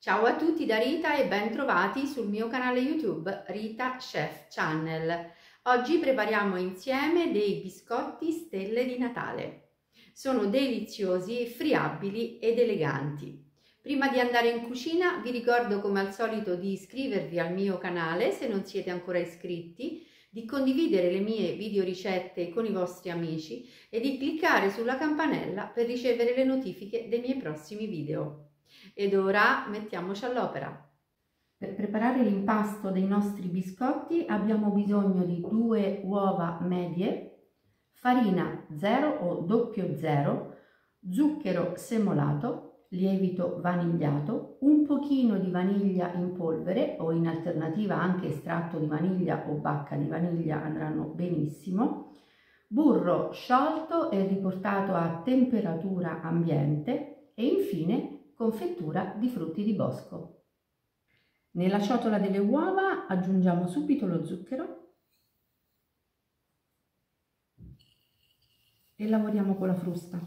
Ciao a tutti da Rita e ben trovati sul mio canale YouTube Rita Chef Channel. Oggi prepariamo insieme dei biscotti stelle di Natale. Sono deliziosi, friabili ed eleganti. Prima di andare in cucina vi ricordo come al solito di iscrivervi al mio canale se non siete ancora iscritti, di condividere le mie video ricette con i vostri amici e di cliccare sulla campanella per ricevere le notifiche dei miei prossimi video. Ed ora mettiamoci all'opera. Per preparare l'impasto dei nostri biscotti abbiamo bisogno di 2 uova medie, farina 0 o 00, zucchero semolato, lievito vanigliato, un pochino di vaniglia in polvere o in alternativa anche estratto di vaniglia o bacca di vaniglia andranno benissimo, burro sciolto e riportato a temperatura ambiente e infine confettura di frutti di bosco. Nella ciotola delle uova aggiungiamo subito lo zucchero e lavoriamo con la frusta.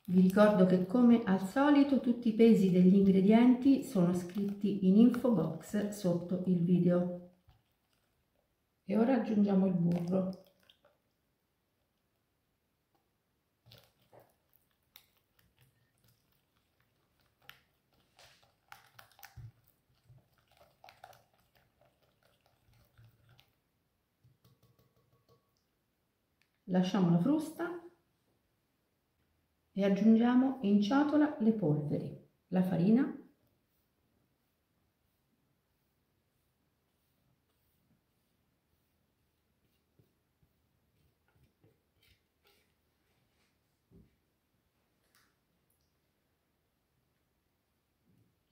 Vi ricordo che come al solito tutti i pesi degli ingredienti sono scritti in info box sotto il video. E ora aggiungiamo il burro. Lasciamo la frusta e aggiungiamo in ciotola le polveri, la farina,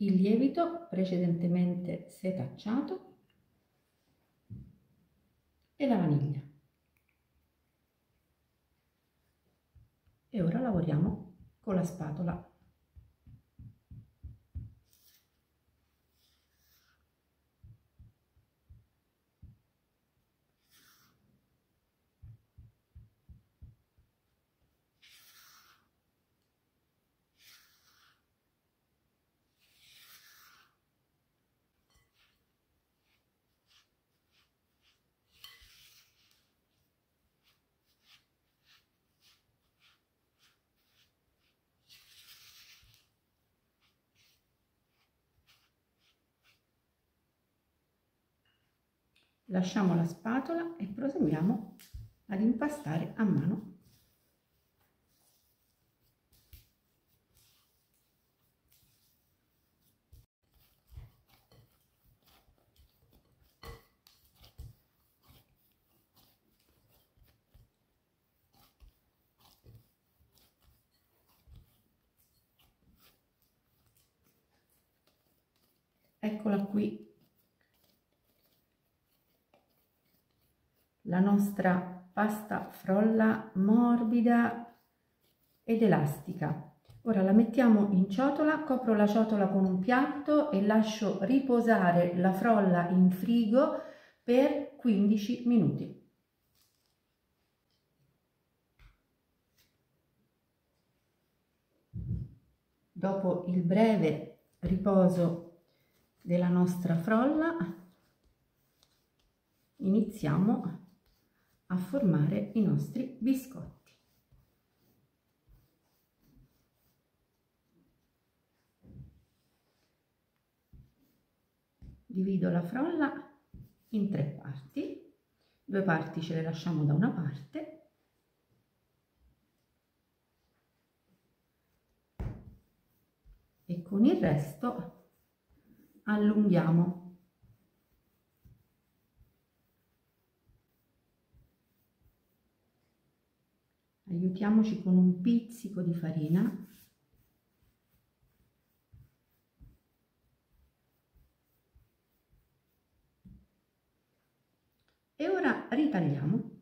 il lievito precedentemente setacciato e la vaniglia. E ora lavoriamo con la spatola. Lasciamo la spatola e proseguiamo ad impastare a mano. Eccola qui la nostra pasta frolla morbida ed elastica. Ora la mettiamo in ciotola, copro la ciotola con un piatto e lascio riposare la frolla in frigo per 15 minuti. Dopo il breve riposo della nostra frolla iniziamo a formare i nostri biscotti. Divido la frolla in 3 parti, 2 parti ce le lasciamo da una parte e con il resto allunghiamo. Aiutiamoci con un pizzico di farina e ora ritagliamo.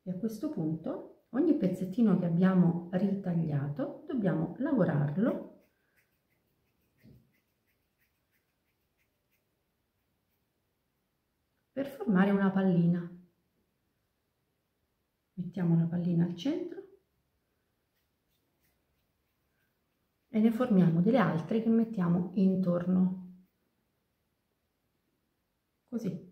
E a questo punto Ogni pezzettino che abbiamo ritagliato dobbiamo lavorarlo per formare una pallina. Mettiamo la pallina al centro e ne formiamo delle altre che mettiamo intorno, così.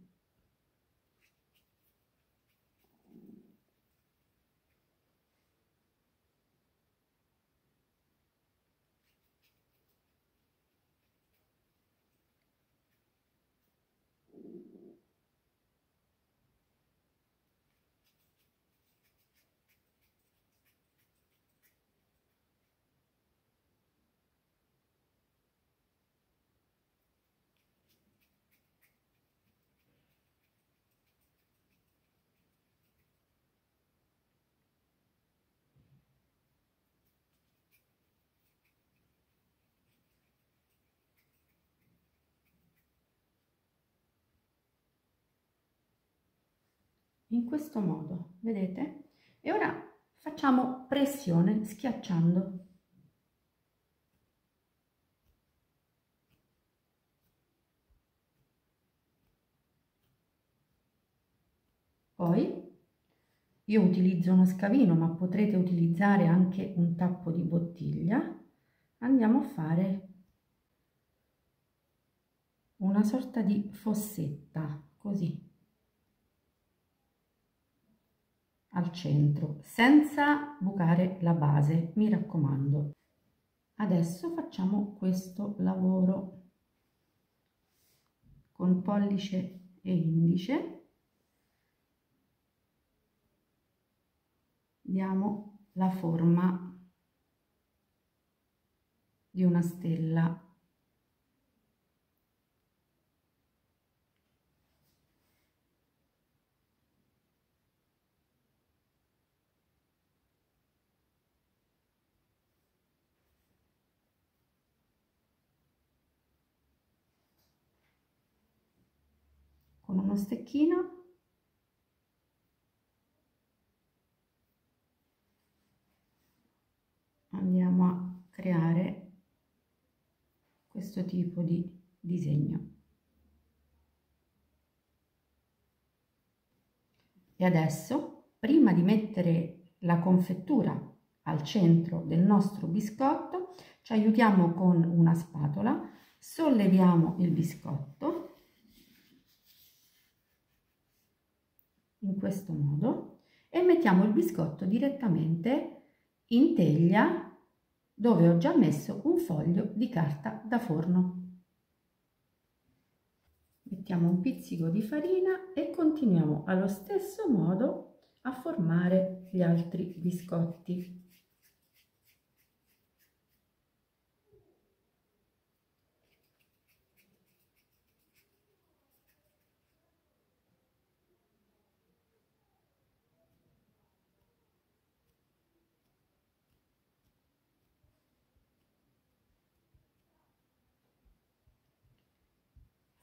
In questo modo, vedete? E ora facciamo pressione schiacciando. Poi io utilizzo uno scavino, ma potrete utilizzare anche un tappo di bottiglia. Andiamo a fare una sorta di fossetta, così, al centro, senza bucare la base, mi raccomando. Adesso facciamo questo lavoro con pollice e indice. Diamo la forma di una stella. Con uno stecchino andiamo a creare questo tipo di disegno. E adesso, prima di mettere la confettura al centro del nostro biscotto, ci aiutiamo con una spatola, solleviamo il biscotto in questo modo e mettiamo il biscotto direttamente in teglia dove ho già messo un foglio di carta da forno. Mettiamo un pizzico di farina e continuiamo allo stesso modo a formare gli altri biscotti.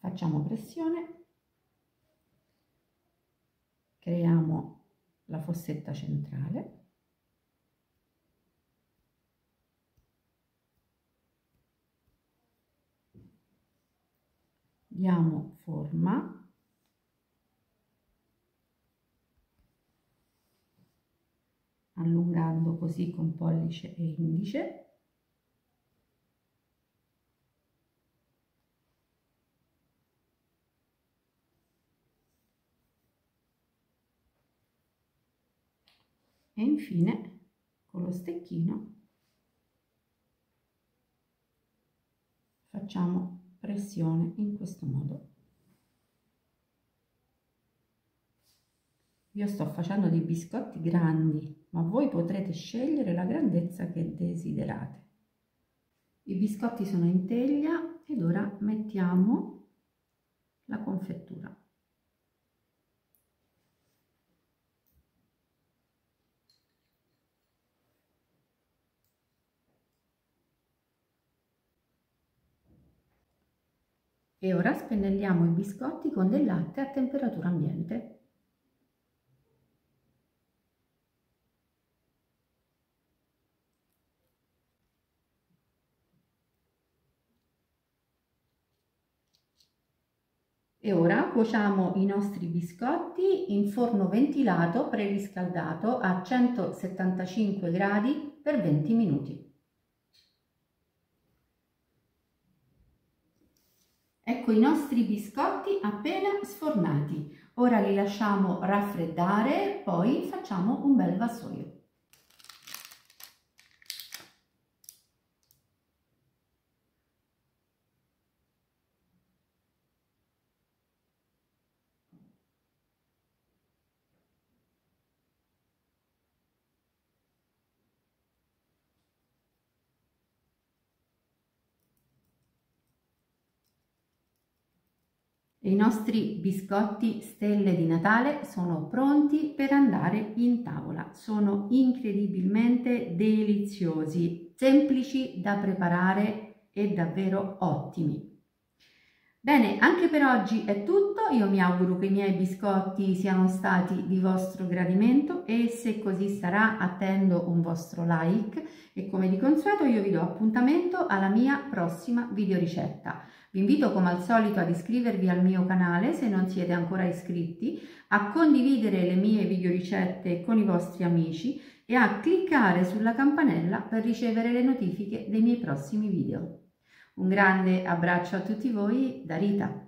Facciamo pressione, creiamo la fossetta centrale, diamo forma, allungando così con pollice e indice. E infine con lo stecchino facciamo pressione in questo modo. Io sto facendo dei biscotti grandi, ma voi potrete scegliere la grandezza che desiderate. I biscotti sono in teglia ed ora mettiamo la confettura. E ora spennelliamo i biscotti con del latte a temperatura ambiente. E ora cuociamo i nostri biscotti in forno ventilato preriscaldato a 175 gradi per 20 minuti. Ecco i nostri biscotti appena sfornati. Ora li lasciamo raffreddare, poi facciamo un bel vassoio. I nostri biscotti stelle di Natale sono pronti per andare in tavola. Sono incredibilmente deliziosi, semplici da preparare e davvero ottimi. Bene, anche per oggi è tutto. Io mi auguro che i miei biscotti siano stati di vostro gradimento e se così sarà attendo un vostro like e come di consueto io vi do appuntamento alla mia prossima videoricetta. Vi invito come al solito ad iscrivervi al mio canale se non siete ancora iscritti, a condividere le mie videoricette con i vostri amici e a cliccare sulla campanella per ricevere le notifiche dei miei prossimi video. Un grande abbraccio a tutti voi da Rita.